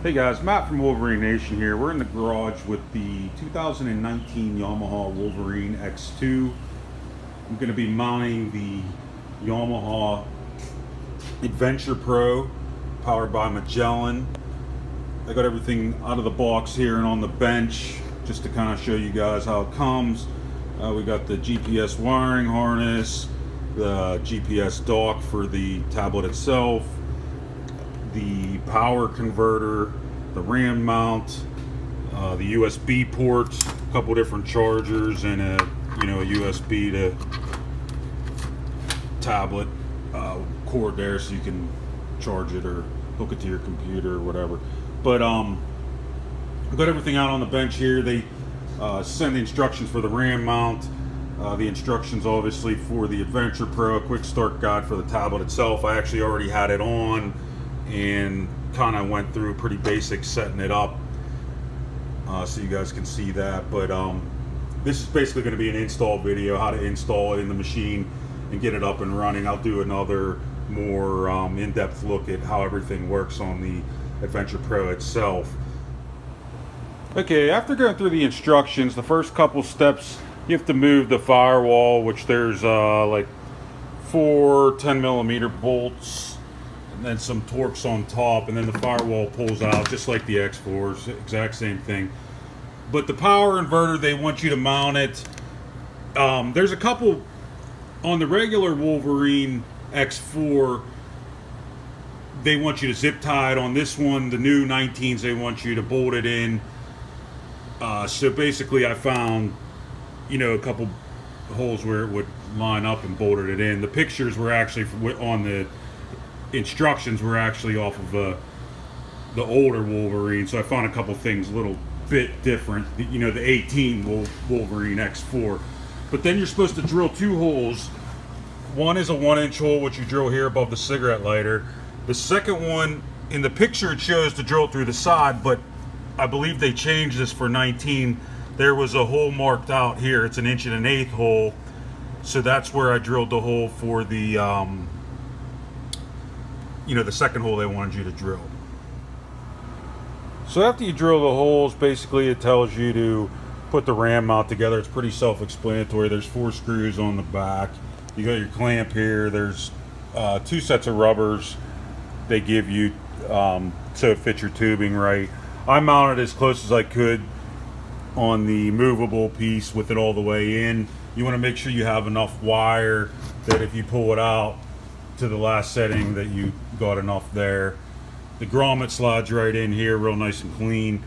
Hey guys, Matt from Wolverine Nation here. We're in the garage with the 2019 Yamaha Wolverine X2. I'm going to be mounting the Yamaha Adventure Pro powered by Magellan. I got everything out of the box here and on the bench just to kind of show you guys how it comes. We got the GPS wiring harness, the GPS dock for the tablet itself, the power converter, the RAM mount, the USB ports, a couple different chargers, and a USB to tablet cord there, so you can charge it or hook it to your computer or whatever. But I've got everything out on the bench here. They send the instructions for the RAM mount, the instructions obviously for the Adventure Pro, a quick start guide for the tablet itself. I actually already had it on and kind of went through pretty basic setting it up, so you guys can see that. But this is basically going to be an install video, how to install it in the machine and get it up and running. I'll do another more in-depth look at how everything works on the Adventure Pro itself. Okay, after going through the instructions, the first couple steps, you have to move the firewall, which there's like 4 10mm bolts and then some Torx on top, and then the firewall pulls out just like the X4's, exact same thing. But the power inverter, they want you to mount it. There's a couple on the regular Wolverine X4, they want you to zip tie it. On this one, the new 19s, they want you to bolt it in. So basically I found, a couple holes where it would line up and bolted it in. The pictures were actually on the instructions were actually off of the older Wolverine, so I found a couple things a little bit different. The 18 Wolverine X4. But then you're supposed to drill 2 holes. One is a 1-inch hole, which you drill here above the cigarette lighter. The second one, in the picture it shows to drill through the side, but I believe they changed this for 19. There was a hole marked out here. It's an 1 1/8 hole, so that's where I drilled the hole for the the second hole they wanted you to drill. So after you drill the holes, basically it tells you to put the RAM mount together. It's pretty self-explanatory. There's 4 screws on the back. You got your clamp here. There's 2 sets of rubbers they give you so it fits your tubing right. I mounted as close as I could on the movable piece with it all the way in. You want to make sure you have enough wire that if you pull it out to the last setting that you got enough there. The grommet slides right in here real nice and clean,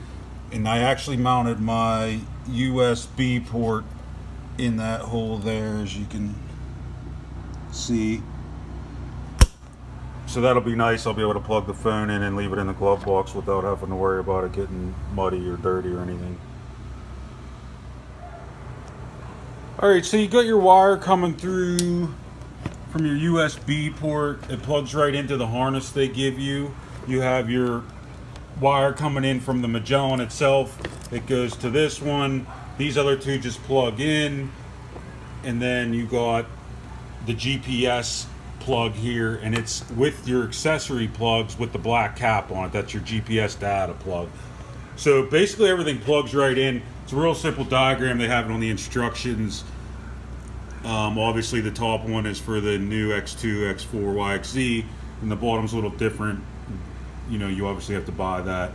and I actually mounted my USB port in that hole there, as you can see. So that'll be nice. I'll be able to plug the phone in and leave it in the glove box without having to worry about it getting muddy or dirty or anything. Alright, so you got your wire coming through from your USB port. It plugs right into the harness they give you. You have your wire coming in from the Magellan itself. It goes to this one. These other 2 just plug in. And then you got the GPS plug here, and it's with your accessory plugs with the black cap on it. That's your GPS data plug. So basically everything plugs right in. It's a real simple diagram. They have it on the instructions. Obviously the top one is for the new X2, X4, YXZ, and the bottom's a little different. You obviously have to buy that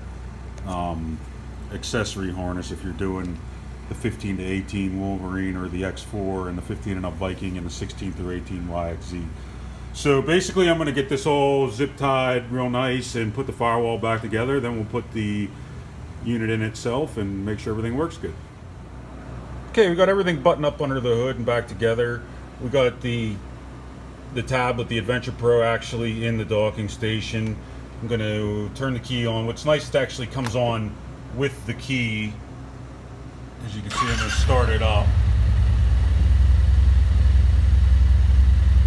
accessory harness if you're doing the 15 to 18 Wolverine or the X4 and the 15 and up Viking and the 16 through 18 YXZ. So basically I'm going to get this all zip tied real nice and put the firewall back together. Then we'll put the unit in itself and make sure everything works good. Okay, we got everything buttoned up under the hood and back together. We got the tablet, the Adventure Pro, actually in the docking station. I'm going to turn the key on. What's nice, it actually comes on with the key. As you can see, I'm going to start it up.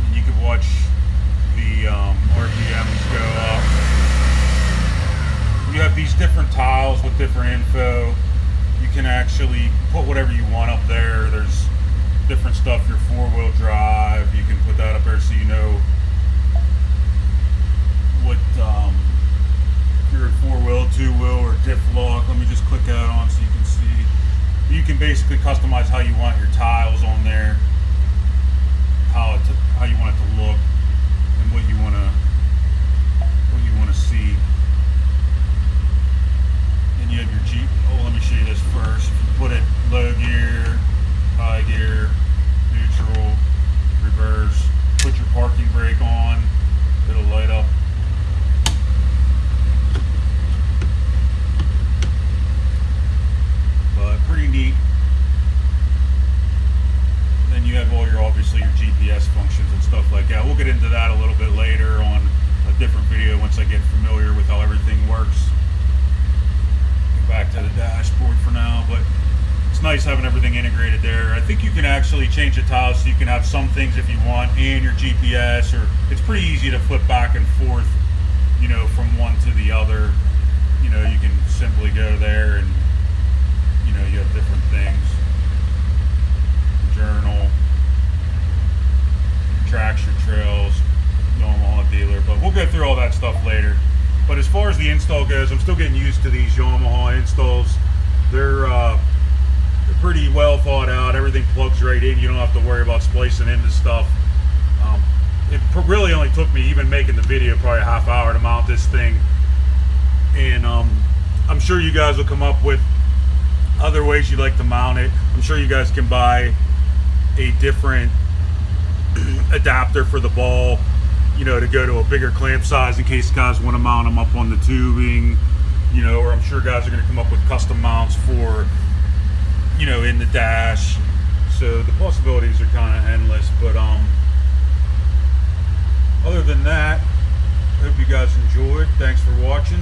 And you can watch the RPMs go up. You have these different tiles with different info. You can actually put whatever you want up there. There's different stuff, your 4-wheel drive. You can put that up there so you know what if you're in 4-wheel, 2-wheel, basically customize how you want your tiles on there, how you want it to look, and what you want to see. Then you have your Jeep. Oh, let me show you this first. Put it low gear, high gear, neutral, reverse. Put your parking brake on. It'll light up. But pretty neat. Then you have all your, obviously, your GPS functions and stuff like that. We'll get into that a little bit later on a different video once I get familiar with how everything works. Get back to the dashboard for now, but it's nice having everything integrated there. I think you can actually change the tiles so you can have some things if you want and your GPS, or it's pretty easy to flip back and forth, you know, from one to the other. You know, you can simply go there and, you know, you have different things. Journal, tracks your trails, Yamaha dealer, but we'll go through all that stuff later. But as far as the install goes, I'm still getting used to these Yamaha installs. They're pretty well thought out. Everything plugs right in. You don't have to worry about splicing into stuff. It really only took me, even making the video, probably a half hour to mount this thing. And I'm sure you guys will come up with other ways you'd like to mount it. I'm sure you guys can buy a different adapter for the ball, you know, to go to a bigger clamp size in case guys want to mount them up on the tubing, you know, or I'm sure guys are going to come up with custom mounts for, you know, in the dash. So the possibilities are kind of endless. But other than that, I hope you guys enjoyed. Thanks for watching.